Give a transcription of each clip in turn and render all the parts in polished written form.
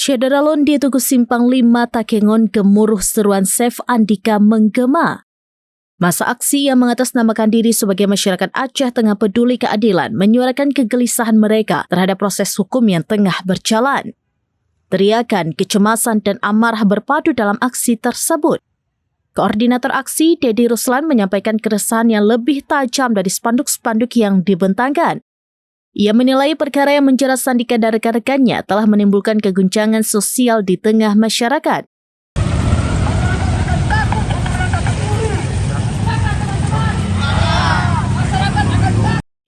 Syederalon di Tugu Simpang 5 Takengon gemuruh seruan Safe Andika menggema. Masa aksi yang mengatasnamakan diri sebagai masyarakat Aceh Tengah Peduli Keadilan menyuarakan kegelisahan mereka terhadap proses hukum yang tengah berjalan. Teriakan, kecemasan dan amarah berpadu dalam aksi tersebut. Koordinator aksi, Dedi Ruslan, menyampaikan keresahan yang lebih tajam dari spanduk-spanduk yang dibentangkan. Ia menilai perkara yang menjerat Sandika dan rekan-rekannya telah menimbulkan keguncangan sosial di tengah masyarakat.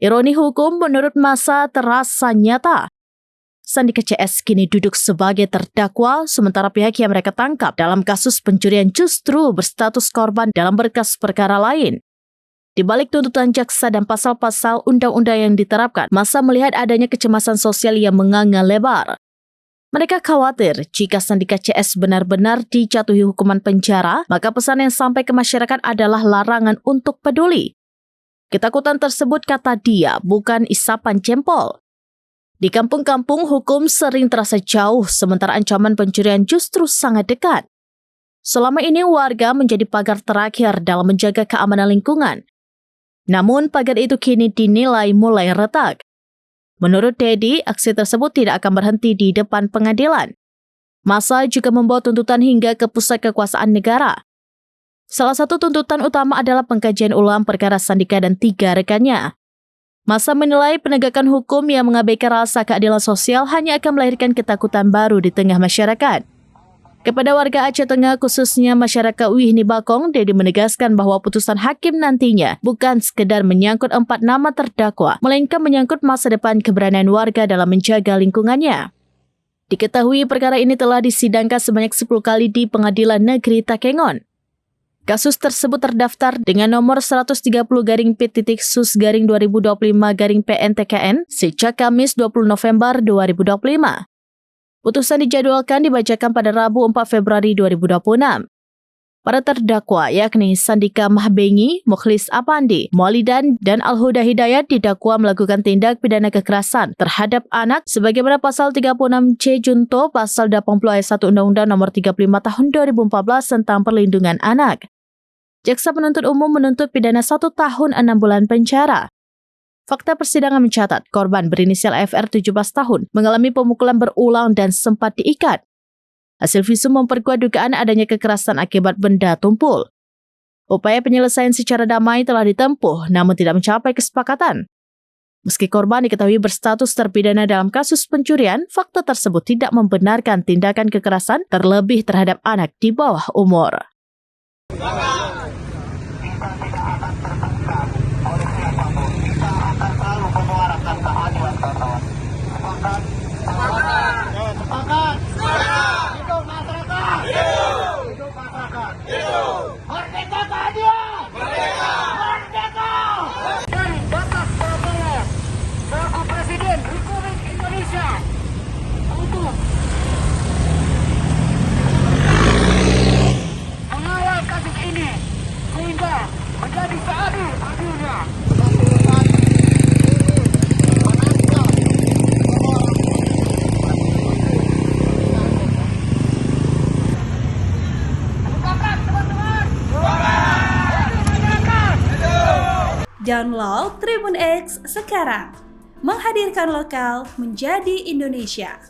Ironi hukum menurut massa terasa nyata. Sandika CS kini duduk sebagai terdakwa, sementara pihak yang mereka tangkap dalam kasus pencurian justru berstatus korban dalam berkas perkara lain. Di balik tuntutan jaksa dan pasal-pasal undang-undang yang diterapkan, massa melihat adanya kecemasan sosial yang menganga lebar. Mereka khawatir jika Sandika CS benar-benar dijatuhi hukuman penjara, maka pesan yang sampai ke masyarakat adalah larangan untuk peduli. Ketakutan tersebut, kata dia, bukan isapan jempol. Di kampung-kampung, hukum sering terasa jauh, sementara ancaman pencurian justru sangat dekat. Selama ini warga menjadi pagar terakhir dalam menjaga keamanan lingkungan. Namun pagar itu kini dinilai mulai retak. Menurut Dedi, aksi tersebut tidak akan berhenti di depan pengadilan. Massa juga membawa tuntutan hingga ke pusat kekuasaan negara. Salah satu tuntutan utama adalah pengkajian ulang perkara Sandika dan 3 rekannya. Massa menilai penegakan hukum yang mengabaikan rasa keadilan sosial hanya akan melahirkan ketakutan baru di tengah masyarakat. Kepada warga Aceh Tengah, khususnya masyarakat Wihni Bakong, Dedi menegaskan bahwa putusan hakim nantinya bukan sekedar menyangkut 4 nama terdakwa, melainkan menyangkut masa depan keberanian warga dalam menjaga lingkungannya. Diketahui perkara ini telah disidangkan sebanyak 10 kali di Pengadilan Negeri Takengon. Kasus tersebut terdaftar dengan nomor 130-Pit-Sus-2025-PN-TKN sejak Kamis 20 November 2025. Putusan dijadwalkan dibacakan pada Rabu 4 Februari 2026. Para terdakwa yakni Sandika Mahbengi, Mukhlis Apandi, Maulidan, dan Al-Huda Hidayat didakwa melakukan tindak pidana kekerasan terhadap anak sebagaimana pasal 36C Junto pasal 80 ayat 1 Undang-Undang Nomor 35 Tahun 2014 tentang Perlindungan Anak. Jaksa penuntut umum menuntut pidana 1 tahun 6 bulan penjara. Fakta persidangan mencatat korban berinisial FR 17 tahun mengalami pemukulan berulang dan sempat diikat. Hasil visum memperkuat dugaan adanya kekerasan akibat benda tumpul. Upaya penyelesaian secara damai telah ditempuh namun tidak mencapai kesepakatan. Meski korban diketahui berstatus terpidana dalam kasus pencurian, fakta tersebut tidak membenarkan tindakan kekerasan terlebih terhadap anak di bawah umur. Download Tribun X sekarang, menghadirkan lokal menjadi Indonesia.